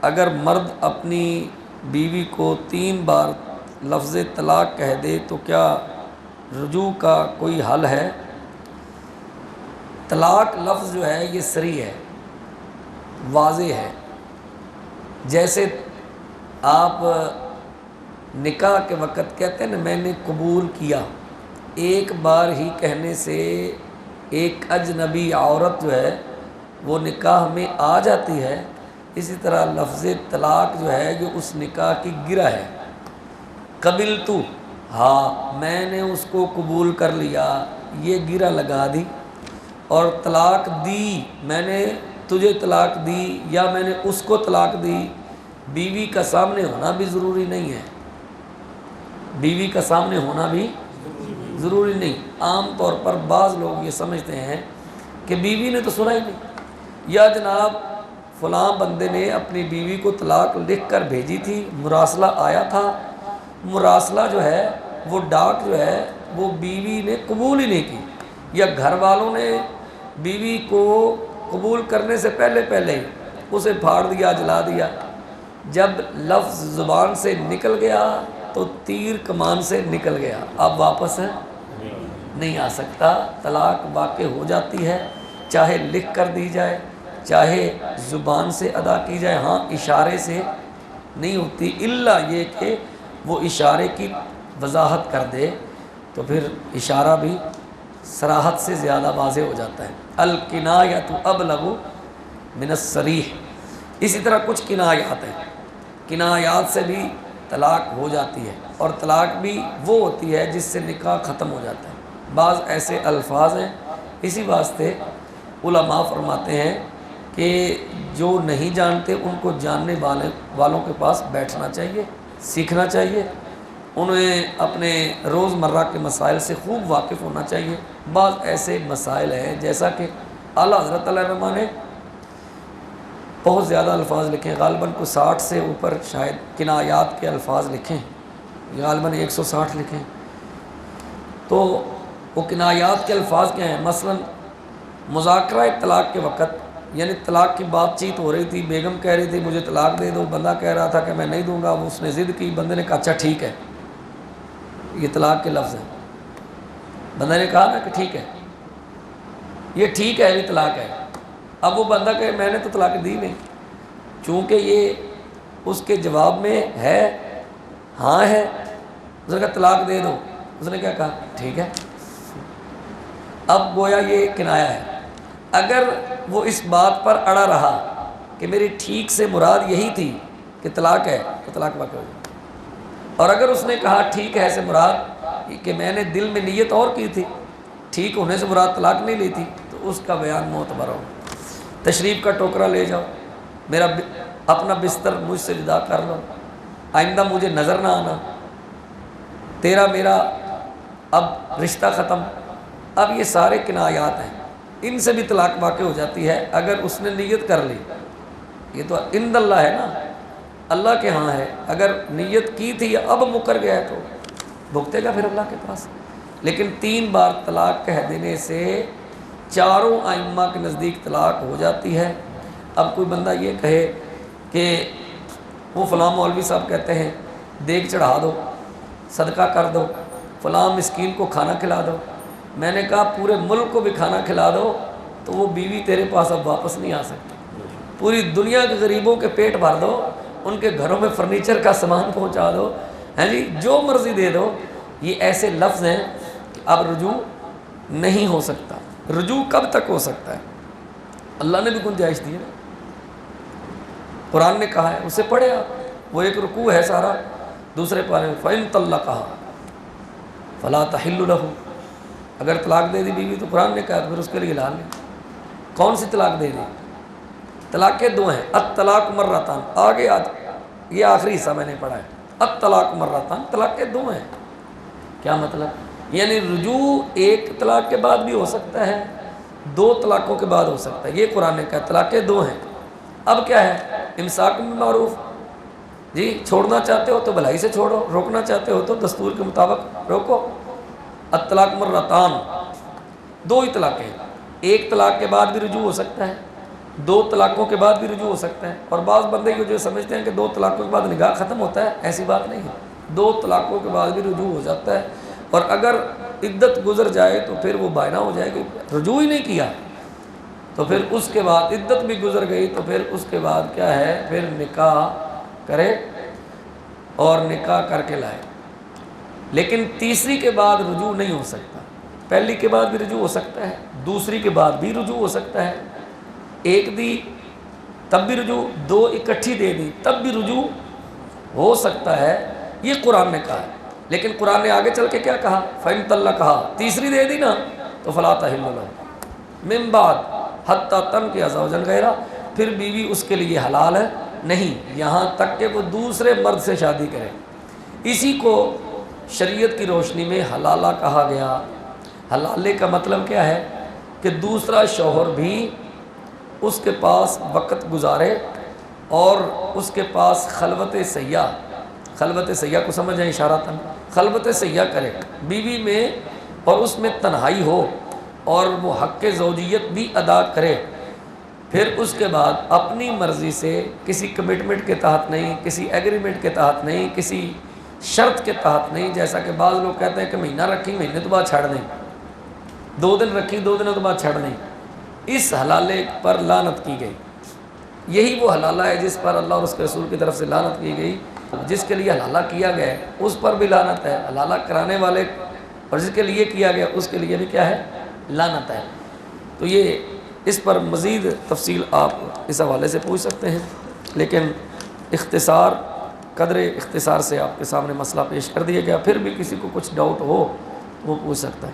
اگر مرد اپنی بیوی کو 3 بار لفظ طلاق کہہ دے تو کیا رجوع کا کوئی حل ہے؟ طلاق لفظ جو ہے یہ صریح ہے، واضح ہے. جیسے آپ نکاح کے وقت کہتے ہیں نا میں نے قبول کیا، ایک بار ہی کہنے سے ایک اجنبی عورت جو ہے وہ نکاح میں آ جاتی ہے. اسی طرح لفظ طلاق جو ہے جو اس نکاح کی گرہ ہے. قبلت، ہاں میں نے اس کو قبول کر لیا، یہ گرہ لگا دی. اور طلاق دی، میں نے تجھے طلاق دی یا میں نے اس کو طلاق دی، بیوی کا سامنے ہونا بھی ضروری نہیں ہے. بیوی کا سامنے ہونا بھی ضروری نہیں. عام طور پر بعض لوگ یہ سمجھتے ہیں کہ بیوی نے تو سنا ہی نہیں، یا جناب فلاں بندے نے اپنی بیوی کو طلاق لکھ کر بھیجی تھی، مراسلہ آیا تھا، مراسلہ جو ہے وہ ڈاک جو ہے وہ بیوی نے قبول ہی نہیں کی، یا گھر والوں نے بیوی کو قبول کرنے سے پہلے ہی اسے پھاڑ دیا، جلا دیا. جب لفظ زبان سے نکل گیا تو تیر کمان سے نکل گیا، اب واپس نہیں آ سکتا. طلاق واقع ہو جاتی ہے، چاہے لکھ کر دی جائے چاہے زبان سے ادا کی جائے. ہاں اشارے سے نہیں ہوتی، الا یہ کہ وہ اشارے کی وضاحت کر دے تو پھر اشارہ بھی صراحت سے زیادہ واضح ہو جاتا ہے. الکنایۃ ابلغ من الصریح. اسی طرح کچھ کنایات ہیں، کنایات سے بھی طلاق ہو جاتی ہے، اور طلاق بھی وہ ہوتی ہے جس سے نکاح ختم ہو جاتا ہے. بعض ایسے الفاظ ہیں، اسی واسطے علماء فرماتے ہیں کہ جو نہیں جانتے ان کو جاننے والوں کے پاس بیٹھنا چاہیے، سیکھنا چاہیے، انہیں اپنے روز مرہ کے مسائل سے خوب واقف ہونا چاہیے. بعض ایسے مسائل ہیں جیسا کہ اعلیٰ حضرت علیہ الرحمٰ نے بہت زیادہ الفاظ لکھے ہیں، غالباً کو 60 سے اوپر شاید کنایات کے الفاظ لکھے ہیں، غالباً 160 لکھے ہیں. تو وہ کنایات کے الفاظ کیا ہیں؟ مثلا مذاکرہ طلاق کے وقت، یعنی طلاق کی بات چیت ہو رہی تھی، بیگم کہہ رہی تھی مجھے طلاق دے دو، بندہ کہہ رہا تھا کہ میں نہیں دوں گا، اس نے ضد کی، بندے نے کہا اچھا ٹھیک ہے. یہ طلاق کے لفظ ہیں. بندے نے کہا نا کہ ٹھیک ہے، یہ ٹھیک ہے، یہ طلاق ہے. اب وہ بندہ کہ میں نے تو طلاق دی نہیں، چونکہ یہ اس کے جواب میں ہے، ہاں ہے. اس نے کہا طلاق دے دو، اس نے کیا کہا ٹھیک ہے. اب گویا یہ کنایا ہے. اگر وہ اس بات پر اڑا رہا کہ میری ٹھیک سے مراد یہی تھی کہ طلاق ہے تو طلاق واقع ہو جائے. اور اگر اس نے کہا ٹھیک ہے سے مراد کہ میں نے دل میں نیت اور کی تھی، ٹھیک ہونے سے مراد طلاق نہیں لی تھی، تو اس کا بیان معتبر ہو. تشریف کا ٹوکرا لے جاؤ، میرا اپنا بستر مجھ سے جدا کر لو، آئندہ مجھے نظر نہ آنا، تیرا میرا اب رشتہ ختم. اب یہ سارے کنایات ہیں، ان سے بھی طلاق واقع ہو جاتی ہے اگر اس نے نیت کر لی. یہ تو عند اللہ ہے نا، اللہ کے ہاں ہے. اگر نیت کی تھی اب مکر گیا ہے تو بھگتے گا پھر اللہ کے پاس. لیکن 3 بار طلاق کہہ دینے سے چاروں ائمہ کے نزدیک طلاق ہو جاتی ہے. اب کوئی بندہ یہ کہے کہ وہ فلاں مولوی صاحب کہتے ہیں دیگ چڑھا دو، صدقہ کر دو، فلاں مسکین کو کھانا کھلا دو. میں نے کہا پورے ملک کو بھی کھانا کھلا دو تو وہ بیوی تیرے پاس اب واپس نہیں آ سکتی. پوری دنیا کے غریبوں کے پیٹ بھر دو، ان کے گھروں میں فرنیچر کا سامان پہنچا دو، ہیں جی جو مرضی دے دو. یہ ایسے لفظ ہیں کہ اب رجوع نہیں ہو سکتا. رجوع کب تک ہو سکتا ہے؟ اللہ نے بھی گنجائش دی ہے، قرآن نے کہا ہے، اسے پڑھے آپ. وہ ایک رکوع ہے سارا، دوسرے پارے میں فَإِن طَلَّقَهَا فَلَا تَحِلُّ لَهُ. اگر طلاق دے دی بیوی تو قرآن نے کہا پھر اس کے لیے حلال نہیں. کون سی طلاق دے دی؟ طلاق کے 2 ہیں، الطلاق مرتان. آگے یہ آخری حصہ میں نے پڑھا ہے، الطلاق مرتان. طلاق کے 2 ہیں. کیا مطلب؟ یعنی رجوع ایک طلاق کے بعد بھی ہو سکتا ہے، 2 طلاقوں کے بعد ہو سکتا ہے. یہ قرآن نے کہا طلاق کے 2 ہیں. اب کیا ہے؟ امساک بالمعروف. جی چھوڑنا چاہتے ہو تو بھلائی سے چھوڑو، روکنا چاہتے ہو تو دستور کے مطابق روکو. الطلاق مرتان، 2 ہی طلاقیں. ایک طلاق کے بعد بھی رجوع ہو سکتا ہے، 2 طلاقوں کے بعد بھی رجوع ہو سکتا ہے. اور بعض بندے جو سمجھتے ہیں کہ 2 طلاقوں کے بعد نکاح ختم ہوتا ہے، ایسی بات نہیں ہے. 2 طلاقوں کے بعد بھی رجوع ہو جاتا ہے، اور اگر عدت گزر جائے تو پھر وہ بائنا ہو جائے گی. رجوع ہی نہیں کیا تو پھر اس کے بعد عدت بھی گزر گئی تو پھر اس کے بعد کیا ہے، پھر نکاح کرے اور نکاح کر کے لائے. لیکن تیسری کے بعد رجوع نہیں ہو سکتا. پہلی کے بعد بھی رجوع ہو سکتا ہے، دوسری کے بعد بھی رجوع ہو سکتا ہے. ایک دی تب بھی رجوع، 2 اکٹھی دے دی تب بھی رجوع ہو سکتا ہے. یہ قرآن نے کہا ہے. لیکن قرآن نے آگے چل کے کیا کہا؟ فَإِن طَلَّقَهَا، تیسری دے دی نا تو فَلَا تَحِلُّ لَهُ مِن بَعْدُ حَتَّىٰ تَنكِحَ زَوْجًا غَيْرَهُ، پھر بیوی اس کے لیے حلال ہے نہیں یہاں تک کہ وہ دوسرے مرد سے شادی کرے. اسی کو شریعت کی روشنی میں حلالہ کہا گیا. حلالے کا مطلب کیا ہے کہ دوسرا شوہر بھی اس کے پاس وقت گزارے اور اس کے پاس خلوت سیاح کو سمجھ جائیں اشاراتاً، خلوت سیاح کرے بیوی میں اور اس میں تنہائی ہو اور وہ حق زوجیت بھی ادا کرے. پھر اس کے بعد اپنی مرضی سے کسی کمٹمنٹ کے تحت نہیں، کسی ایگریمنٹ کے تحت نہیں، کسی شرط کے تحت نہیں، جیسا کہ بعض لوگ کہتے ہیں کہ مہینہ رکھی مہینے تو بعد چھڑ دیں، 2 دن رکھی 2 دنوں کے بعد چھڑ دیں. اس حلالے پر لعنت کی گئی. یہی وہ حلالہ ہے جس پر اللہ اور اس کے رسول کی طرف سے لعنت کی گئی. جس کے لیے حلالہ کیا گیا ہے اس پر بھی لعنت ہے، حلالہ کرانے والے اور جس کے لیے کیا گیا اس کے لیے بھی کیا ہے، لعنت ہے. تو یہ اس پر مزید تفصیل آپ اس حوالے سے پوچھ سکتے ہیں، لیکن قدر اختصار سے آپ کے سامنے مسئلہ پیش کر دیا گیا. پھر بھی کسی کو کچھ ڈاؤٹ ہو وہ پوچھ سکتا ہے.